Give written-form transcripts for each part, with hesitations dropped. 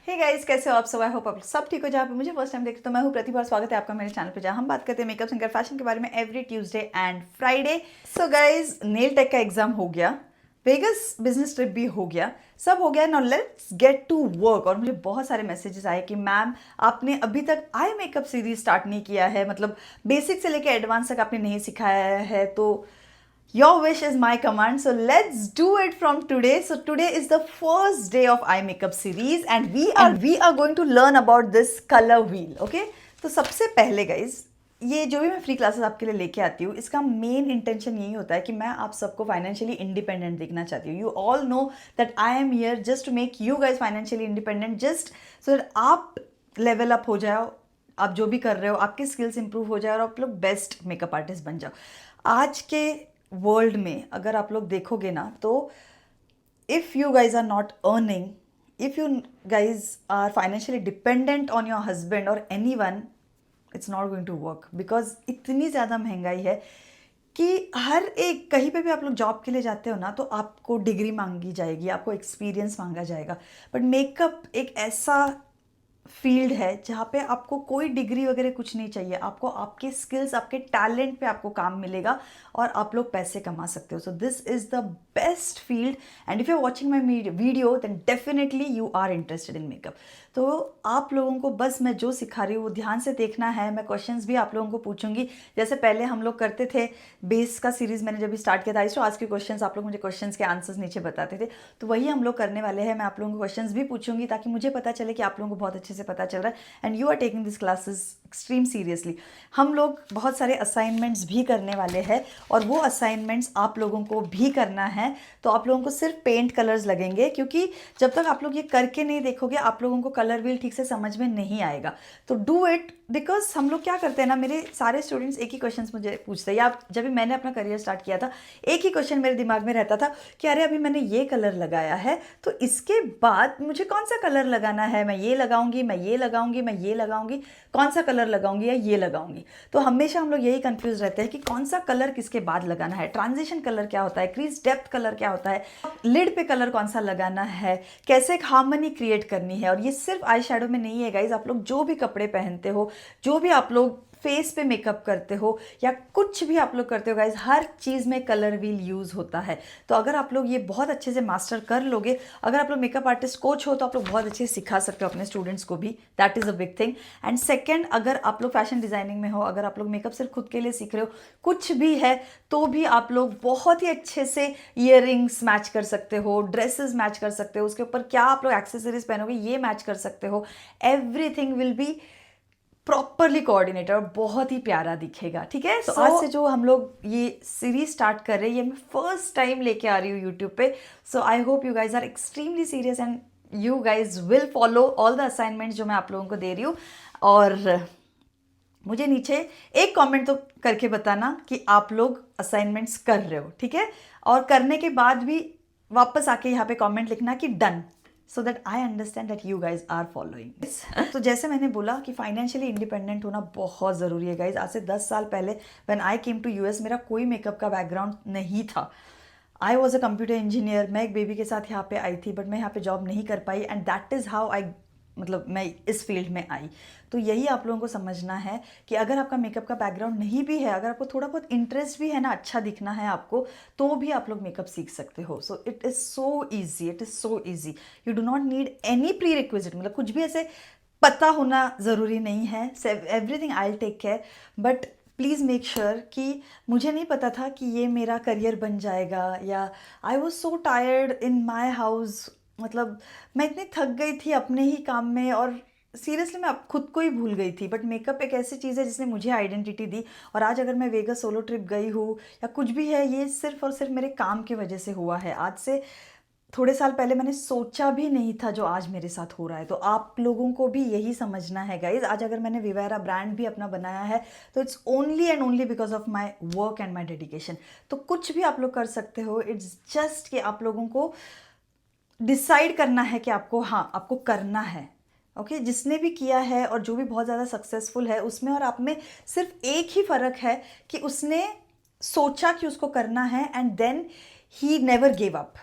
Hey guys, कैसे हो आप सब? आई होप आप सब ठीक हो। जहाँ पे मुझे फर्स्ट टाइम देखते तो मैं हूँ प्रतिभा, स्वागत है आपका मेरे चैनल पे, जहाँ हम बात करते हैं मेकअप एंड फैशन के बारे में every Tuesday and Friday. So guys, nail tech का एग्जाम हो गया, वेगस बिजनेस ट्रिप भी हो गया, सब हो गया। Now let's get to work. और मुझे बहुत सारे मैसेजेस आए कि मैम आपने अभी तक आई मेकअप सीरीज स्टार्ट नहीं किया है, मतलब बेसिक से लेकर एडवांस तक आपने नहीं सिखाया है। तो your wish is my command. So let's do it from today. So today is the first day of eye makeup series and we are going to learn about this color wheel. Okay? तो सबसे पहले guys, ये जो भी मैं free classes आपके लिए लेके आती हूँ, इसका मेन इंटेंशन यही होता है कि मैं आप सबको फाइनेंशियली इंडिपेंडेंट देखना चाहती हूँ। You all know that I am here just to make you guys financially independent, just so that आप लेवल अप हो जाओ, आप जो भी कर रहे हो आपके स्किल्स इंप्रूव हो जाए और आप लोग बेस्ट मेकअप आर्टिस्ट बन जाओ। आज के वर्ल्ड में अगर आप लोग देखोगे ना, तो if you guys are not earning, if you guys are financially dependent on your husband और anyone, it's not going to work. Because इतनी ज़्यादा महंगाई है कि हर एक कहीं पे भी आप लोग जॉब के लिए जाते हो ना, तो आपको डिग्री मांगी जाएगी, आपको एक्सपीरियंस मांगा जाएगा। बट मेकअप एक ऐसा फील्ड है जहाँ पे आपको कोई डिग्री वगैरह कुछ नहीं चाहिए, आपको आपके स्किल्स, आपके टैलेंट पे आपको काम मिलेगा और आप लोग पैसे कमा सकते हो। So this is the best field and if you are watching my video then definitely you are interested in makeup. तो आप लोगों को बस मैं जो सिखा रही हूँ वो ध्यान से देखना है। मैं क्वेश्चंस भी आप लोगों को पूछूंगी, जैसे पहले हम लोग करते थे बेस का सीरीज़ मैंने जब स्टार्ट किया था, इस आज के क्वेश्चंस आप लोग मुझे क्वेश्चंस के आंसर्स नीचे बताते थे, तो वही हम लोग करने वाले हैं। मैं आप लोगों को क्वेश्चंस भी पूछूंगी ताकि मुझे पता चले कि आप लोगों को बहुत अच्छे से पता चल रहा है and you are taking this classes extreme seriously. हम लोग बहुत सारे असाइनमेंट्स भी करने वाले हैं और वो असाइनमेंट्स आप लोगों को भी करना है। तो आप लोगों को सिर्फ पेंट कलर्स लगेंगे, क्योंकि जब तक आप लोग ये करके नहीं देखोगे आप लोगों को कलर व्हील ठीक से समझ में नहीं आएगा। तो डू इट, बिकॉज हम लोग क्या करते हैं ना, मेरे सारे स्टूडेंट्स एक ही क्वेश्चन मुझे पूछते हैं, या जब भी मैंने अपना करियर स्टार्ट किया था एक ही क्वेश्चन मेरे दिमाग में रहता था कि अरे अभी मैंने ये कलर लगाया है तो इसके बाद मुझे कौन सा कलर लगाना है, मैं ये लगाऊंगी, मैं ये लगाऊंगी, मैं ये लगाऊंगी, कौन सा कलर लगाऊंगी या ये लगाऊंगी। तो हमेशा हम लोग यही कंफ्यूज रहते हैं कि कौन सा कलर किसके बाद लगाना है, ट्रांजिशन कलर क्या होता है, क्रीज डेप्थ कलर क्या होता है, लिड पे कलर कौन सा लगाना है, कैसे एक हार्मनी क्रिएट करनी है। और ये सिर्फ आई शेडो में नहीं है गाइज, आप लोग जो भी कपड़े पहनते हो, जो भी आप लोग फेस पे मेकअप करते हो या कुछ भी आप लोग करते हो गाइज, हर चीज़ में कलर व्हील यूज़ होता है। तो अगर आप लोग ये बहुत अच्छे से मास्टर कर लोगे, अगर आप लोग मेकअप आर्टिस्ट कोच हो तो आप लोग बहुत अच्छे से सिखा सकते हो अपने स्टूडेंट्स को भी, that is a big thing. And second, अगर आप लोग फैशन डिज़ाइनिंग में हो, अगर आप लोग मेकअप सिर्फ खुद के लिए सीख रहे हो, कुछ भी है, तो भी आप लोग बहुत ही अच्छे से ईयर मैच कर सकते हो, ड्रेसेस मैच कर सकते हो, उसके ऊपर क्या आप लोग एक्सेसरीज पहनोगे ये मैच कर सकते हो। Everything will be properly coordinated और बहुत ही प्यारा दिखेगा। ठीक है, तो आज से जो हम लोग ये सीरीज स्टार्ट कर रहे हैं, ये मैं फर्स्ट टाइम लेके आ रही हूँ यूट्यूब पे। So I hope you guys are extremely serious and you guys will follow all the assignments जो मैं आप लोगों को दे रही हूँ। और मुझे नीचे एक कमेंट तो करके बताना कि आप लोग असाइनमेंट्स कर रहे हो, ठीक है, और करने के बाद भी वापस आके यहाँ पे कमेंट लिखना कि done, so that I understand that you guys are following. तो जैसे मैंने बोला कि फाइनेंशियली इंडिपेंडेंट होना बहुत ज़रूरी है गाइज। आज से 10 साल पहले when I came to US, मेरा कोई मेकअप का बैकग्राउंड नहीं था। I was a computer engineer, मैं एक बेबी के साथ यहाँ पे आई थी, बट मैं यहाँ पे जॉब नहीं कर पाई and that is how I, मतलब मैं इस फील्ड में आई। तो यही आप लोगों को समझना है कि अगर आपका मेकअप का बैकग्राउंड नहीं भी है, अगर आपको थोड़ा बहुत इंटरेस्ट भी है ना, अच्छा दिखना है आपको, तो भी आप लोग मेकअप सीख सकते हो। So it is so easy, it is so easy. You do not need any prerequisite, मतलब कुछ भी ऐसे पता होना ज़रूरी नहीं है। Everything I take care, but please make sure कि मुझे नहीं पता था कि ये मेरा करियर बन जाएगा, या I was so tired in my house, मतलब मैं इतनी थक गई थी अपने ही काम में और सीरियसली मैं अब खुद को ही भूल गई थी। बट मेकअप एक ऐसी चीज़ है जिसने मुझे आइडेंटिटी दी, और आज अगर मैं वेगा सोलो ट्रिप गई हूँ या कुछ भी है, ये सिर्फ और सिर्फ मेरे काम की वजह से हुआ है। आज से थोड़े साल पहले मैंने सोचा भी नहीं था जो आज मेरे साथ हो रहा है। तो आप लोगों को भी यही समझना है गाइज। आज अगर मैंने विवेरा ब्रांड भी अपना बनाया है तो it's only and only because of my work and my dedication. तो कुछ भी आप लोग कर सकते हो, इट्स जस्ट कि आप लोगों को डिसाइड करना है कि आपको, हाँ आपको करना है। ओके, जिसने भी किया है और जो भी बहुत ज़्यादा सक्सेसफुल है उसमें और आप में सिर्फ एक ही फ़र्क है कि उसने सोचा कि उसको करना है एंड देन ही नेवर गिव अप।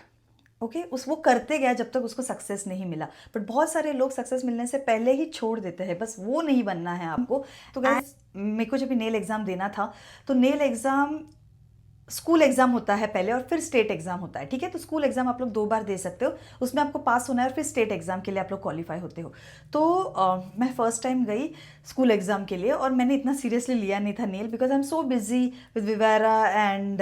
ओके उस वो करते गया जब तक उसको सक्सेस नहीं मिला। बट बहुत सारे लोग सक्सेस मिलने से पहले ही छोड़ देते हैं, बस वो नहीं बनना है आपको। तो गाइस मेरे को जब नेल एग्ज़ाम देना था, तो नेल एग्ज़ाम स्कूल एग्जाम होता है पहले और फिर स्टेट एग्जाम होता है, ठीक है। तो स्कूल एग्जाम आप लोग 2 बार दे सकते हो, उसमें आपको पास होना है और फिर स्टेट एग्जाम के लिए आप लोग क्वालिफाई होते हो। तो मैं फर्स्ट टाइम गई स्कूल एग्जाम के लिए और मैंने इतना सीरियसली लिया नहीं था नेल, because I am so busy with विवेरा एंड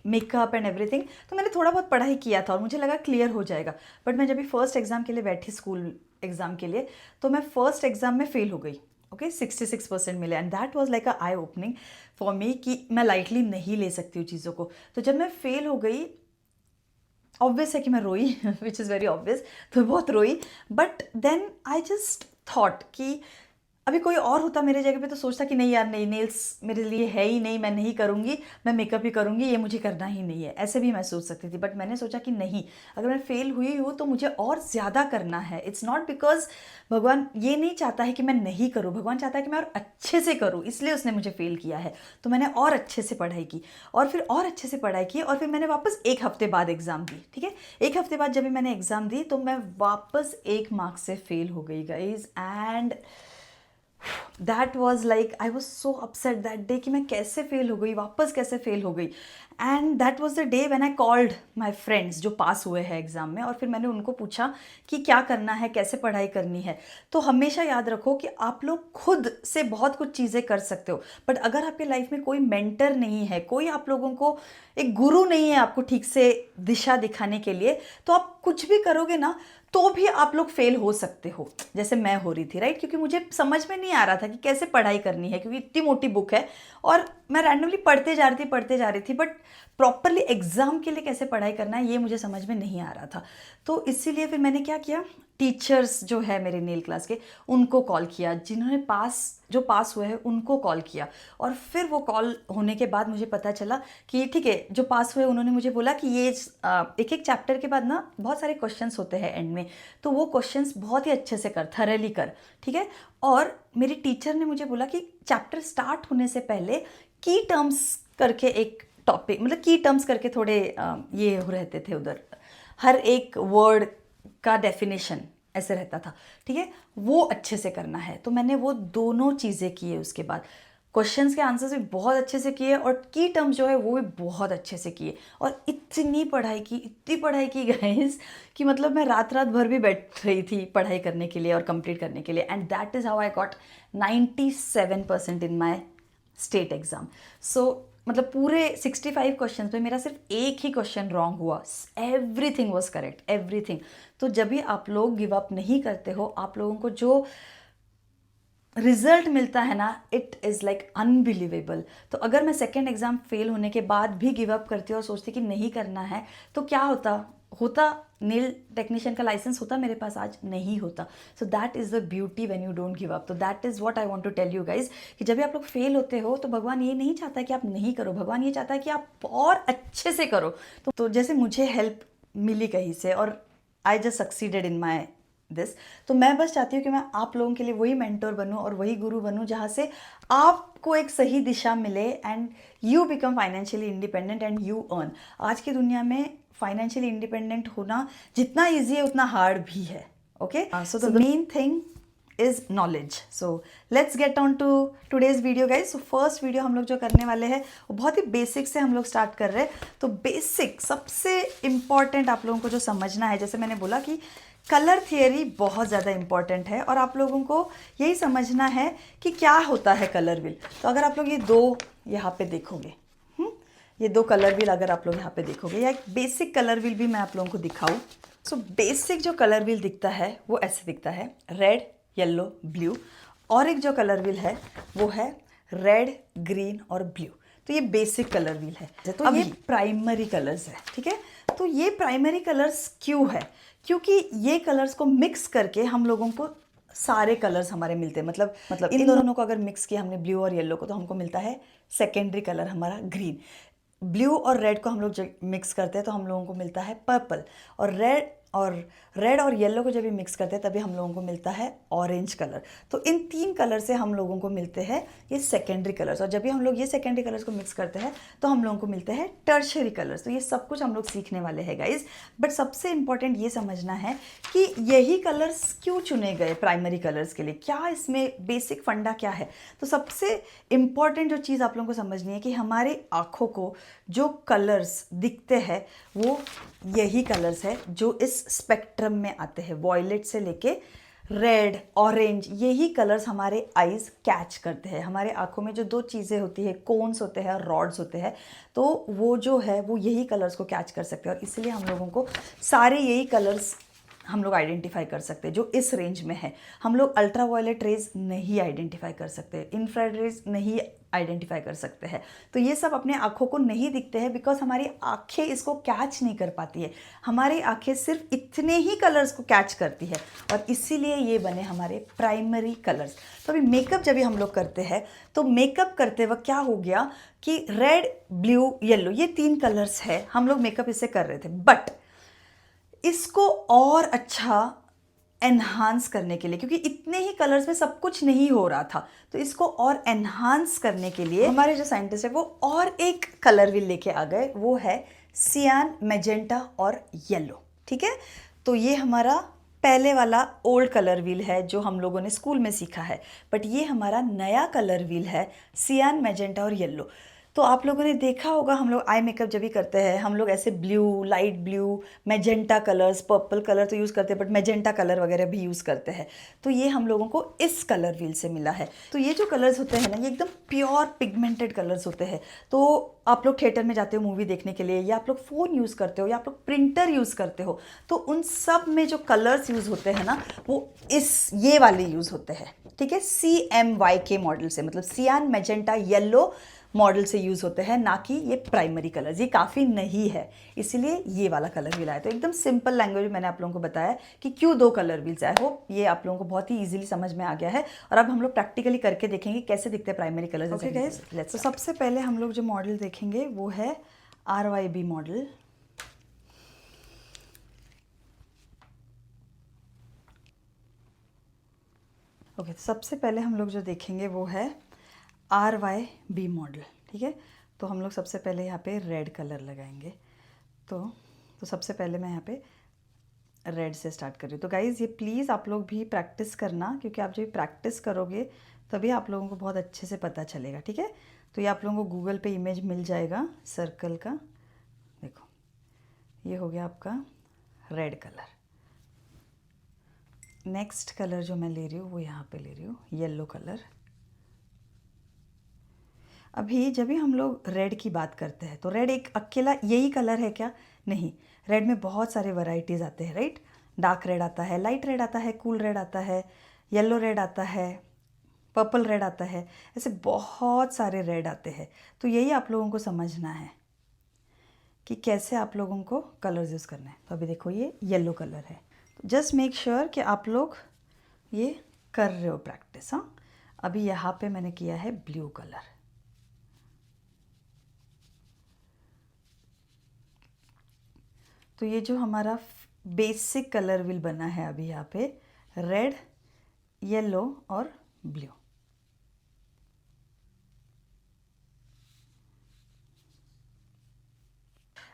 मेकअप एंड एवरीथिंग। तो मैंने थोड़ा बहुत पढ़ाई किया था और मुझे लगा क्लियर हो जाएगा। बट मैं जब भी फर्स्ट एग्जाम के लिए बैठी स्कूल एग्जाम के लिए, तो मैं फर्स्ट एग्जाम में फेल हो गई। ओके 66% मिले and that was like a I opening for me कि मैं लाइटली नहीं ले सकती हूँ चीज़ों को। तो जब मैं फेल हो गई, ऑब्वियस है कि मैं रोई विच इज़ वेरी ऑब्वियस, तो बहुत रोई। But then I just thought कि अभी कोई और होता मेरे जगह पे तो सोचता कि नहीं यार, नहीं नेल्स मेरे लिए है ही नहीं, मैं नहीं करूँगी, मैं मेकअप ही करूँगी, ये मुझे करना ही नहीं है, ऐसे भी मैं सोच सकती थी। बट मैंने सोचा कि नहीं, अगर मैं फेल हुई हूँ तो मुझे और ज़्यादा करना है। इट्स नॉट बिकॉज भगवान ये नहीं चाहता है कि मैं नहीं करूँ, भगवान चाहता है कि मैं और अच्छे से करूँ, इसलिए उसने मुझे फेल किया है। तो मैंने और अच्छे से पढ़ाई की और फिर और अच्छे से पढ़ाई की और फिर मैंने वापस 1 हफ्ते बाद एग्ज़ाम दी, ठीक है। 1 हफ्ते बाद जब भी मैंने एग्ज़ाम दी तो मैं वापस 1 मार्क्स से फेल हो गई guys. And that was like I was so upset that day कि मैं कैसे फेल हो गई, वापस कैसे फेल हो गई। And that was the day when I called my friends जो पास हुए हैं एग्जाम में, और फिर मैंने उनको पूछा कि क्या करना है, कैसे पढ़ाई करनी है। तो हमेशा याद रखो कि आप लोग खुद से बहुत कुछ चीज़ें कर सकते हो, बट अगर आपके लाइफ में कोई मेंटर नहीं है, कोई आप लोगों को एक गुरु नहीं है आपको ठीक से दिशा दिखाने के लिए, तो आप कुछ भी करोगे ना तो भी आप लोग फेल हो सकते हो, जैसे मैं हो रही थी, राइट। क्योंकि मुझे समझ में नहीं आ रहा था कि कैसे पढ़ाई करनी है, क्योंकि इतनी मोटी बुक है और मैं रैंडमली पढ़ते जा रही थी, बट प्रॉपरली एग्जाम के लिए कैसे पढ़ाई करना है ये मुझे समझ में नहीं आ रहा था। तो इसीलिए फिर मैंने क्या किया, टीचर्स जो है मेरे नेल क्लास के उनको कॉल किया, जिन्होंने जो पास हुए हैं उनको कॉल किया। और फिर वो कॉल होने के बाद मुझे पता चला कि ठीक है, जो पास हुए उन्होंने मुझे बोला कि ये एक एक चैप्टर के बाद ना बहुत सारे क्वेश्चंस होते हैं एंड में, तो वो क्वेश्चंस बहुत ही अच्छे से कर, थरली कर, ठीक है। और मेरी टीचर ने मुझे बोला कि चैप्टर स्टार्ट होने से पहले की टर्म्स करके एक टॉपिक, मतलब की टर्म्स करके थोड़े ये रहते थे उधर, हर एक वर्ड का डेफिनेशन ऐसे रहता था, ठीक है, वो अच्छे से करना है। तो मैंने वो दोनों चीज़ें किए। उसके बाद क्वेश्चंस के आंसर्स भी बहुत अच्छे से किए और की टर्म्स जो है वो भी बहुत अच्छे से किए। और इतनी पढ़ाई की गाइस कि मतलब मैं रात भर भी बैठ रही थी पढ़ाई करने के लिए और कंप्लीट करने के लिए। And that is how I got 97% in my state exam. So मतलब पूरे 65 क्वेश्चंस में मेरा सिर्फ एक ही क्वेश्चन रॉन्ग हुआ, एवरीथिंग वाज करेक्ट, एवरीथिंग। तो जब भी आप लोग गिव अप नहीं करते हो, आप लोगों को जो रिजल्ट मिलता है ना, इट इज़ लाइक अनबिलीवेबल। तो अगर मैं सेकेंड एग्जाम फेल होने के बाद भी गिव अप करती और सोचती कि नहीं करना है, तो क्या होता नेल टेक्नीशियन का लाइसेंस होता मेरे पास, आज नहीं होता। So that is the beauty when you don't give up. तो that is what I want to tell you guys कि जब भी आप लोग फेल होते हो तो भगवान ये नहीं चाहता कि आप नहीं करो, भगवान ये चाहता है कि आप और अच्छे से करो। तो जैसे मुझे हेल्प मिली कहीं से और I just succeeded in my this, तो मैं बस चाहती हूँ कि मैं आप लोगों के लिए वही मेंटोर बनूँ और वही गुरु बनूँ जहाँ से आपको एक सही दिशा मिले and you become financially independent and you earn. आज की दुनिया में फाइनेंशियली इंडिपेंडेंट होना जितना ईजी है उतना हार्ड भी है। Okay, so the main thing is knowledge. So let's get on to today's video guys. So first video हम लोग जो करने वाले हैं वो बहुत ही बेसिक से हम लोग स्टार्ट कर रहे हैं। तो बेसिक सबसे इम्पॉर्टेंट आप लोगों को जो समझना है, जैसे मैंने बोला कि कलर थियरी बहुत ज़्यादा इम्पॉर्टेंट है और आप लोगों को यही समझना है कि क्या होता है कलर व्हील। तो अगर आप लोग ये दो यहाँ पे देखोगे, ये दो कलर व्हील अगर आप लोग यहाँ पे देखोगे, या एक बेसिक कलर व्हील भी मैं आप लोगों को दिखाऊँ। सो बेसिक जो कलर व्हील दिखता है वो ऐसे दिखता है, रेड, येलो, ब्लू। और एक जो कलर व्हील है वो है रेड, ग्रीन और ब्लू। तो ये बेसिक कलर व्हील है। तो ये प्राइमरी कलर्स है, ठीक है। तो ये प्राइमरी कलर्स क्यों है? क्योंकि ये कलर्स को मिक्स करके हम लोगों को सारे कलर्स हमारे मिलते हैं। मतलब इन दोनों को अगर मिक्स किया हमने, ब्लू और येलो को, तो हमको मिलता है सेकेंडरी कलर हमारा ग्रीन। ब्लू और रेड को हम लोग मिक्स करते हैं तो हम लोगों को मिलता है पर्पल। और रेड और रेड और येलो को जब भी मिक्स करते हैं तभी हम लोगों को मिलता है ऑरेंज कलर। तो इन 3 कलर से हम लोगों को मिलते हैं ये सेकेंडरी कलर्स, और जब भी हम लोग ये सेकेंडरी कलर्स को मिक्स करते हैं तो हम लोगों को मिलते हैं टर्शरी कलर्स। तो ये सब कुछ हम लोग सीखने वाले हैं गाइज। बट सबसे इंपॉर्टेंट ये समझना है कि यही कलर्स क्यों चुने गए प्राइमरी कलर्स के लिए, क्या इसमें बेसिक फंडा क्या है। तो सबसे इंपॉर्टेंट जो चीज़ आप लोगों को समझनी है कि हमारे आँखों को जो कलर्स दिखते हैं वो यही कलर्स है जो इस स्पेक्ट्रम में आते हैं, वॉयलेट से लेके रेड, ऑरेंज, यही कलर्स हमारे आईज कैच करते हैं। हमारे आंखों में जो 2 चीज़ें होती है, कोन्स होते हैं और रॉड्स होते हैं, तो वो जो है वो यही कलर्स को कैच कर सकते हैं, और इसलिए हम लोगों को सारे यही कलर्स हम लोग आइडेंटिफाई कर सकते हैं जो इस रेंज में है। हम लोग अल्ट्रा वायलेट रेज नहीं आइडेंटिफाई कर सकते, इंफ्रारेड रेज नहीं आइडेंटिफाई कर सकते हैं। तो ये सब अपने आँखों को नहीं दिखते हैं बिकॉज हमारी आँखें इसको कैच नहीं कर पाती है। हमारी आँखें सिर्फ इतने ही कलर्स को कैच करती है, और इसीलिए ये बने हमारे प्राइमरी कलर्स। तो अभी मेकअप जब भी हम लोग करते हैं तो मेकअप करते वक्त क्या हो गया कि रेड, ब्लू, येलो, ये 3 कलर्स है, हम लोग मेकअप इससे कर रहे थे। बट इसको और अच्छा एनहांस करने के लिए, क्योंकि इतने ही कलर्स में सब कुछ नहीं हो रहा था, तो इसको और एनहांस करने के लिए हमारे जो साइंटिस्ट है वो और एक कलर व्हील लेके आ गए, वो है सियान, मैजेंटा और येलो। ठीक है, तो ये हमारा पहले वाला ओल्ड कलर व्हील है जो हम लोगों ने स्कूल में सीखा है, बट ये हमारा नया कलर व्हील है सियान, मैजेंटा और येलो। तो आप लोगों ने देखा होगा हम लोग आई मेकअप जब भी करते हैं हम लोग ऐसे blue, light blue, magenta colours, purple colour तो यूज़ करते हैं, बट मैजेंटा कलर वगैरह भी यूज़ करते हैं। तो ये हम लोगों को इस कलर व्हील से मिला है। तो ये जो कलर्स होते हैं ना, ये एकदम प्योर पिगमेंटेड कलर्स होते हैं। तो आप लोग थिएटर में जाते हो मूवी देखने के लिए, या आप लोग फ़ोन यूज़ करते हो, या आप लोग प्रिंटर यूज़ करते हो, तो उन सब में जो कलर्स यूज़ होते हैं ना वो ये वाले यूज़ होते हैं। ठीक है, CMYK मॉडल से, मतलब सियान, मैजेंटा, येलो मॉडल से यूज़ होते हैं, ना कि ये प्राइमरी कलर्स। ये काफ़ी नहीं है, इसीलिए ये वाला कलर व्हील आया। तो एकदम सिंपल लैंग्वेज में मैंने आप लोगों को बताया कि क्यों 2 कलर व्हील्स आए। हो ये आप लोगों को बहुत ही इजीली समझ में आ गया है, और अब हम लोग प्रैक्टिकली करके देखेंगे कैसे दिखते हैं प्राइमरी कलर्स। ओके गाइस, तो सबसे पहले हम लोग जो मॉडल देखेंगे वो है RYB मॉडल। ओके, सबसे पहले हम लोग जो देखेंगे वो है RYB मॉडल। ठीक है, तो हम लोग सबसे पहले यहाँ पे रेड कलर लगाएंगे। तो सबसे पहले मैं यहाँ पे रेड से स्टार्ट कर रही हूँ। तो गाइज़ ये प्लीज़ आप लोग भी प्रैक्टिस करना, क्योंकि आप जब प्रैक्टिस करोगे तभी आप लोगों को बहुत अच्छे से पता चलेगा। ठीक है, तो ये आप लोगों को गूगल पे इमेज मिल जाएगा सर्कल का। देखो, ये हो गया आपका रेड कलर। नेक्स्ट कलर जो मैं ले रही हूँ वो यहाँ पे ले रही हूँ येलो कलर। अभी जब भी हम लोग रेड की बात करते हैं तो रेड एक अकेला यही कलर है क्या? नहीं, रेड में बहुत सारे वैरायटीज़ आते हैं, राइट। डार्क रेड आता है, लाइट रेड आता है, कूल रेड आता है, येलो रेड आता है, पर्पल रेड आता है, ऐसे बहुत सारे रेड आते हैं। तो यही आप लोगों को समझना है कि कैसे आप लोगों को कलर्स यूज़ करना है। तो अभी देखो ये येलो कलर है, तो जस्ट मेक श्योर कि आप लोग ये कर रहे हो प्रैक्टिस। हाँ, अभी यहाँ पे मैंने किया है ब्लू कलर। तो ये जो हमारा बेसिक कलर व्हील बना है अभी यहाँ पे रेड, येलो और ब्लू।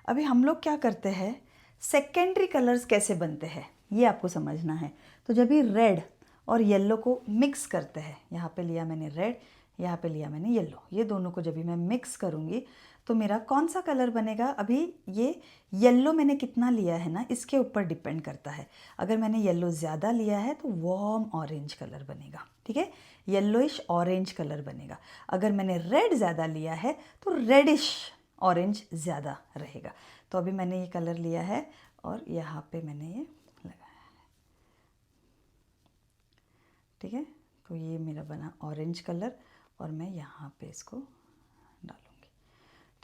अभी हम लोग क्या करते हैं, सेकेंडरी कलर्स कैसे बनते हैं ये आपको समझना है। तो जब भी रेड और येलो को मिक्स करते हैं, यहाँ पे लिया मैंने रेड, यहाँ पे लिया मैंने येलो, ये दोनों को जब भी मैं मिक्स करूँगी तो मेरा कौन सा कलर बनेगा। अभी ये येलो मैंने कितना लिया है ना, इसके ऊपर डिपेंड करता है। अगर मैंने येलो ज़्यादा लिया है तो वार्म ऑरेंज कलर बनेगा। ठीक है, येलोइश ऑरेंज कलर बनेगा। अगर मैंने रेड ज़्यादा लिया है तो रेडिश ऑरेंज ज़्यादा रहेगा। तो अभी मैंने ये कलर लिया है और यहाँ पे मैंने ये लगाया है। ठीक है, तो ये मेरा बना ऑरेंज कलर और मैं यहाँ पे इसको डालूँगी।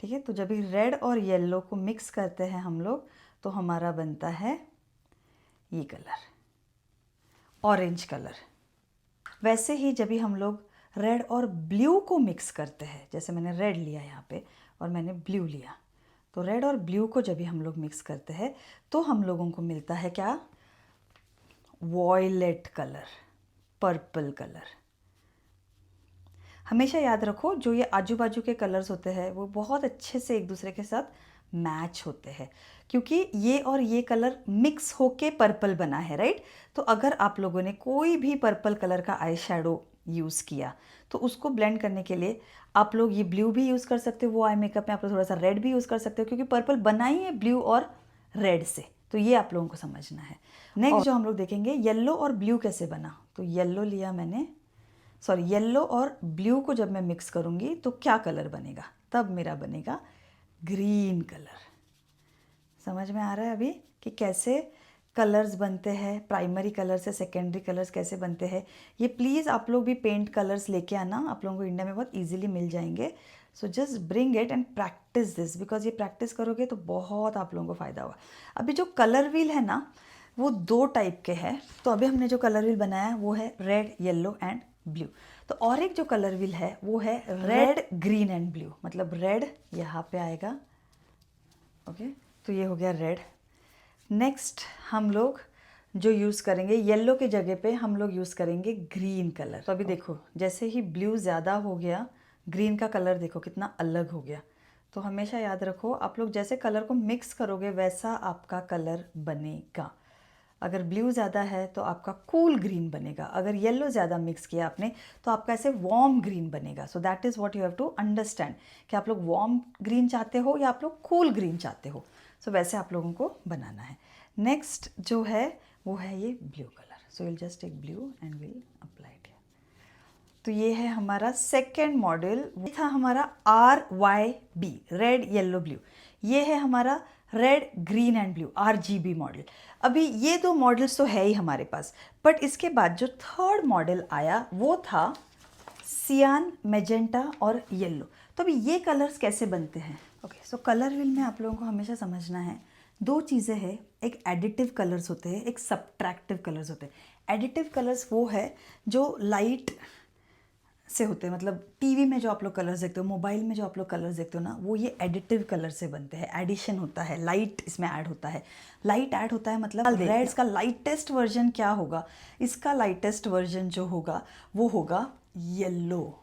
ठीक है, तो जब भी रेड और येलो को मिक्स करते हैं हम लोग तो हमारा बनता है ये कलर, ऑरेंज कलर। वैसे ही जब भी हम लोग रेड और ब्लू को मिक्स करते हैं, जैसे मैंने रेड लिया यहाँ पे और मैंने ब्लू लिया, तो रेड और ब्लू को जब भी हम लोग मिक्स करते हैं तो हम लोगों को मिलता है क्या, वॉयलेट कलर, पर्पल कलर। हमेशा याद रखो जो ये आजू बाजू के कलर्स होते हैं वो बहुत अच्छे से एक दूसरे के साथ मैच होते हैं, क्योंकि ये और ये कलर मिक्स होके पर्पल बना है, राइट। तो अगर आप लोगों ने कोई भी पर्पल कलर का आई शेडो यूज़ किया तो उसको ब्लेंड करने के लिए आप लोग ये ब्लू भी यूज़ कर सकते हो, वो आई मेकअप में आप लोग थोड़ा सा रेड भी यूज़ कर सकते हो, क्योंकि पर्पल बना ही है ब्लू और रेड से। तो ये आप लोगों को समझना है। नेक्स्ट जो हम लोग देखेंगे येलो और ब्लू कैसे बना। तो येलो लिया मैंने, सॉरी येलो और ब्लू को जब मैं मिक्स करूँगी तो क्या कलर बनेगा, तब मेरा बनेगा ग्रीन कलर। समझ में आ रहा है अभी कि कैसे कलर्स बनते हैं, प्राइमरी कलर से सेकेंडरी कलर्स कैसे बनते हैं। ये प्लीज़ आप लोग भी पेंट कलर्स लेके आना, आप लोगों को इंडिया में बहुत इजीली मिल जाएंगे। So just bring it and practice this, because ये प्रैक्टिस करोगे तो बहुत आप लोगों को फ़ायदा होगा। अभी जो कलर व्हील है ना वो 2 टाइप के हैं। तो अभी हमने जो कलर व्हील बनाया वो है रेड, येलो एंड ब्लू। तो और एक जो कलर व्हील है वो है रेड, ग्रीन एंड ब्लू। मतलब रेड यहाँ पे आएगा, ओके तो ये हो गया रेड। नेक्स्ट हम लोग जो यूज़ करेंगे येलो के जगह पे हम लोग यूज़ करेंगे ग्रीन कलर। तो अभी देखो जैसे ही ब्लू ज़्यादा हो गया, ग्रीन का कलर देखो कितना अलग हो गया। तो हमेशा याद रखो आप लोग जैसे कलर को मिक्स करोगे वैसा आपका कलर बनेगा। अगर ब्लू ज़्यादा है तो आपका कूल ग्रीन बनेगा, अगर येलो ज़्यादा मिक्स किया आपने तो आपका ऐसे वार्म ग्रीन बनेगा। So that is what you have to understand कि आप लोग वार्म ग्रीन चाहते हो या आप लोग कूल ग्रीन चाहते हो। सो वैसे आप लोगों को बनाना है। नेक्स्ट जो है वो है ये blue colour. So will just take blue and will apply it. तो ये है हमारा सेकेंड मॉडल, वो था हमारा RYB, रेड येलो ब्लू। ये है हमारा red green and blue RGB model. अभी ये 2 मॉडल्स तो है ही हमारे पास, बट इसके बाद जो थर्ड मॉडल आया वो था सियान, मेजेंटा और येलो। तो अभी ये कलर्स कैसे बनते हैं। ओके सो कलर व्हील में आप लोगों को हमेशा समझना है 2 चीज़ें हैं, एक एडिटिव कलर्स होते हैं, एक सब्ट्रैक्टिव कलर्स होते हैं। एडिटिव कलर्स वो है जो लाइट से होते हैं, मतलब टीवी में जो आप लोग कलर्स देखते हो, मोबाइल में जो आप लोग कलर्स देखते हो ना, वो ये एडिटिव कलर से बनते हैं। एडिशन होता है, लाइट इसमें ऐड होता है। लाइट ऐड होता है मतलब रेड, इसका लाइटेस्ट वर्जन क्या होगा, इसका लाइटेस्ट वर्जन जो होगा वो होगा येलो।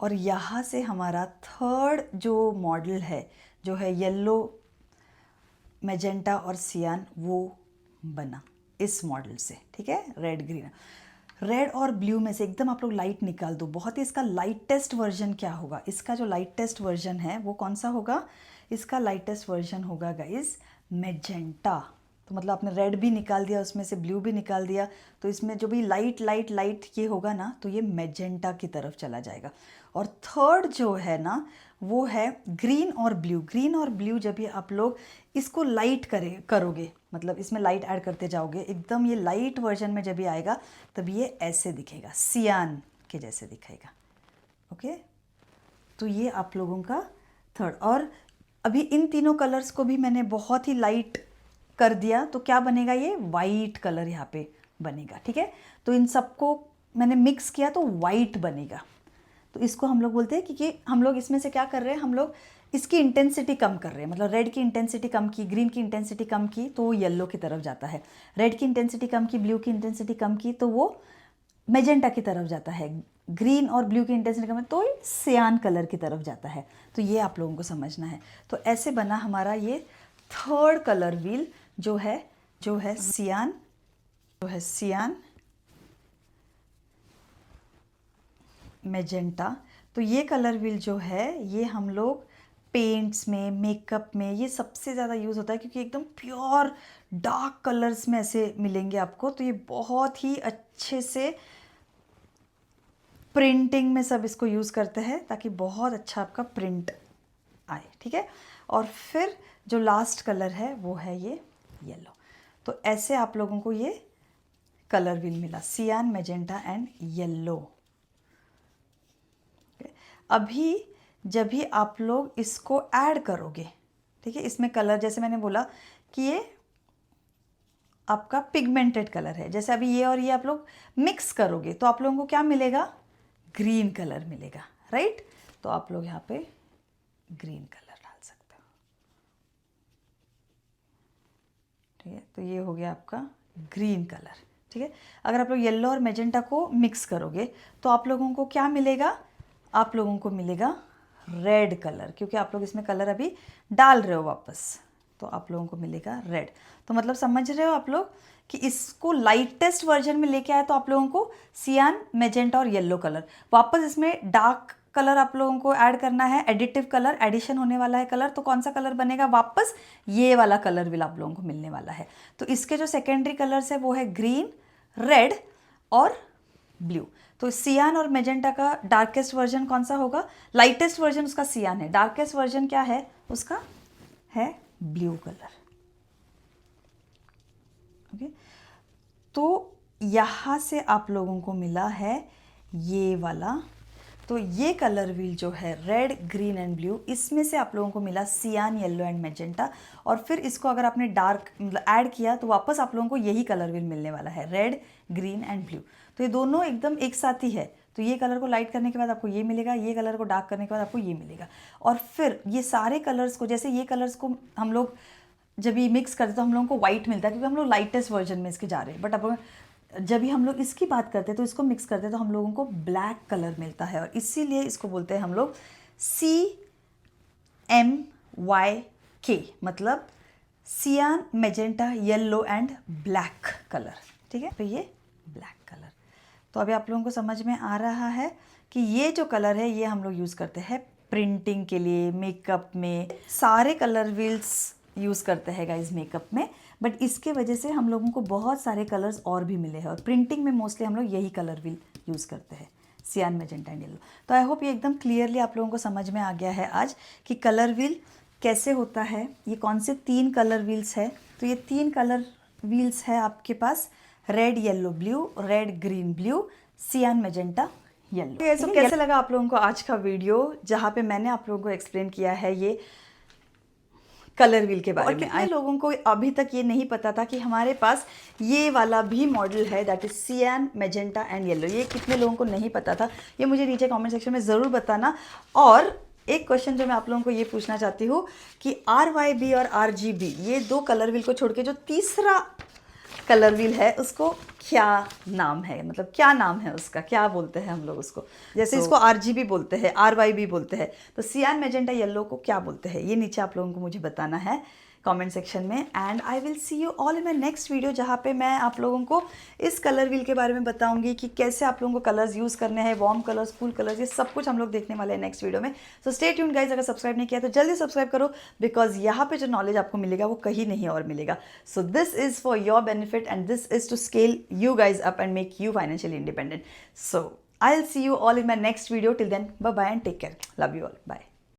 और यहाँ से हमारा थर्ड जो मॉडल है जो है येलो, मेजेंटा और सियान, वो बना इस मॉडल से, ठीक है। रेड ग्रीन, रेड और ब्लू में से एकदम आप लोग लाइट निकाल दो। बहुत ही इसका लाइटेस्ट वर्जन क्या होगा, इसका जो लाइटेस्ट वर्जन है वो कौन सा होगा, इसका लाइटेस्ट वर्जन होगा गाइस मेजेंटा। तो मतलब आपने रेड भी निकाल दिया, उसमें से ब्लू भी निकाल दिया, तो इसमें जो भी लाइट लाइट लाइट ये होगा ना तो ये मेजेंटा की तरफ चला जाएगा। और थर्ड जो है ना वो है ग्रीन और ब्लू। ग्रीन और ब्लू जब भी आप लोग इसको लाइट करोगे, मतलब इसमें लाइट ऐड करते जाओगे, एकदम ये लाइट वर्जन में जब ये आएगा तब ये ऐसे दिखेगा, सियान के जैसे दिखेगा, ओके। तो ये आप लोगों का थर्ड। और अभी इन तीनों कलर्स को भी मैंने बहुत ही लाइट कर दिया तो क्या बनेगा, ये वाइट कलर यहाँ पे बनेगा, ठीक है। तो इन सबको मैंने मिक्स किया तो वाइट बनेगा। तो इसको हम लोग बोलते हैं क्योंकि हम लोग इसमें से क्या कर रहे हैं, हम लोग इसकी इंटेंसिटी कम कर रहे हैं। मतलब रेड की इंटेंसिटी कम की, ग्रीन की इंटेंसिटी कम की तो वो येलो की तरफ जाता है। रेड की इंटेंसिटी कम की, ब्लू की इंटेंसिटी कम की तो वो मेजेंटा की तरफ जाता है। ग्रीन और ब्लू की इंटेंसिटी कम है तो ये सियान कलर की तरफ जाता है। तो ये आप लोगों को समझना है। तो ऐसे बना हमारा ये थर्ड कलर व्हील जो है सियान, मेजेंटा। तो ये कलर व्हील जो है ये हम लोग पेंट्स में, मेकअप में ये सबसे ज़्यादा यूज़ होता है, क्योंकि एकदम प्योर डार्क कलर्स में ऐसे मिलेंगे आपको। तो ये बहुत ही अच्छे से प्रिंटिंग में सब इसको यूज़ करते हैं ताकि बहुत अच्छा आपका प्रिंट आए, ठीक है। और फिर जो लास्ट कलर है वो है ये येलो। तो ऐसे आप लोगों को ये कलर व्हील मिला, सियान, मेजेंटा एंड येलो। अभी जब भी आप लोग इसको ऐड करोगे, ठीक है, इसमें कलर जैसे मैंने बोला कि ये आपका पिगमेंटेड कलर है, जैसे अभी ये और ये आप लोग मिक्स करोगे तो आप लोगों को क्या मिलेगा, ग्रीन कलर मिलेगा, राइट। तो आप लोग यहाँ पे ग्रीन कलर डाल सकते हो, ठीक है, तो ये हो गया आपका ग्रीन कलर। ठीक है, अगर आप लोग येलो और मैजेंटा को मिक्स करोगे तो आप लोगों को क्या मिलेगा, आप लोगों को मिलेगा रेड कलर, क्योंकि आप लोग इसमें कलर अभी डाल रहे हो वापस, तो आप लोगों को मिलेगा रेड। तो मतलब समझ रहे हो आप लोग कि इसको लाइटेस्ट वर्जन में लेके आए तो आप लोगों को सियान, मैजेंटा और येलो कलर, वापस इसमें डार्क कलर आप लोगों को ऐड करना है, एडिटिव कलर, एडिशन होने वाला है कलर। तो कौन सा कलर बनेगा, वापस ये वाला कलर भी आप लोगों को मिलने वाला है। तो इसके जो सेकेंडरी कलर्स है वो है ग्रीन, रेड और ब्लू। तो सियान और मैजेंटा का डार्केस्ट वर्जन कौन सा होगा, लाइटेस्ट वर्जन उसका सियान है, डार्केस्ट वर्जन क्या है उसका है ब्लू कलर। ओके, तो यहाँ से आप लोगों को मिला है ये वाला, तो ये कलर व्हील जो है रेड, ग्रीन एंड ब्लू, इसमें से आप लोगों को मिला सियान, येलो एंड मैजेंटा, और फिर इसको अगर आपने डार्क मतलब ऐड किया तो वापस आप लोगों को यही कलर व्हील मिलने वाला है, रेड, ग्रीन एंड ब्लू। तो ये दोनों एकदम एक साथ ही है। तो ये कलर को लाइट करने के बाद आपको ये मिलेगा, ये कलर को डार्क करने के बाद आपको ये मिलेगा, और फिर ये सारे कलर्स को, जैसे ये कलर्स को हम लोग जब ये मिक्स करते तो हम लोगों को व्हाइट मिलता है, क्योंकि हम लोग लाइटेस्ट वर्जन में इसके जा रहे हैं। बट अब जब भी हम लोग इसकी बात करते हैं तो इसको मिक्स करते हैं तो हम लोगों को ब्लैक कलर मिलता है, और इसीलिए इसको बोलते हैं हम लोग CMYK, मतलब सियान, magenta, yellow and black colour. ठीक है, तो ये ब्लैक कलर। तो अभी आप लोगों को समझ में आ रहा है कि ये जो कलर है ये हम लोग यूज़ करते हैं प्रिंटिंग के लिए, मेकअप में सारे कलर व्हील्स यूज़ करते हैं गाइज मेकअप में। बट इसके वजह से हम लोगों को बहुत सारे कलर्स और भी मिले हैं, और प्रिंटिंग में मोस्टली हम लोग यही कलर व्हील यूज़ करते हैं, सियान, मैजेंटा एंड येलो। तो आई होप ये एकदम क्लियरली आप लोगों को समझ में आ गया है आज कि कलर व्हील कैसे होता है, ये कौन से 3 कलर व्हील्स है। तो ये 3 कलर व्हील्स है आपके पास, red, yellow, blue, red, green, blue, cyan, magenta, yellow. तो कैसे लगा आप लोगों को आज का वीडियो, जहाँ पे मैंने आप लोगों को एक्सप्लेन किया है ये कलर व्हील के बारे में। कितने लोगों को अभी तक ये नहीं पता था कि हमारे पास ये वाला भी मॉडल है, दैट इज सियान, मैजेंटा एंड येलो। ये कितने लोगों को नहीं पता था, ये मुझे नीचे कमेंट सेक्शन में ज़रूर बताना। और एक क्वेश्चन जो मैं आप लोगों को ये पूछना चाहती हूँ कि RYB और RGB, ये 2 कलर व्हील को छोड़ के जो तीसरा कलर व्हील है उसको क्या नाम है, मतलब क्या नाम है उसका, क्या बोलते हैं हम लोग उसको। जैसे इसको RGB बोलते हैं, RYB बोलते हैं, तो सियान, मैजेंटा, येलो को क्या बोलते हैं, ये नीचे आप लोगों को मुझे बताना है कमेंट सेक्शन में। And I will see you all in my next video, जहाँ पे मैं आप लोगों को इस कलर व्हील के बारे में बताऊंगी कि कैसे आप लोगों को कलर्स यूज़ करने हैं, वार्म कलर्स, कूल कलर्स, ये सब कुछ हम लोग देखने वाले हैं नेक्स्ट वीडियो में। सो स्टे ट्यून्ड गाइज, अगर सब्सक्राइब नहीं किया तो जल्दी सब्सक्राइब करो, बिकॉज यहाँ पे जो नॉलेज आपको मिलेगा वो कहीं नहीं और मिलेगा। So this is for your benefit and this is to scale you guys up and make you financially independent. So I'll see you all in my next video. Till then, bye bye and take care. Love you all. Bye.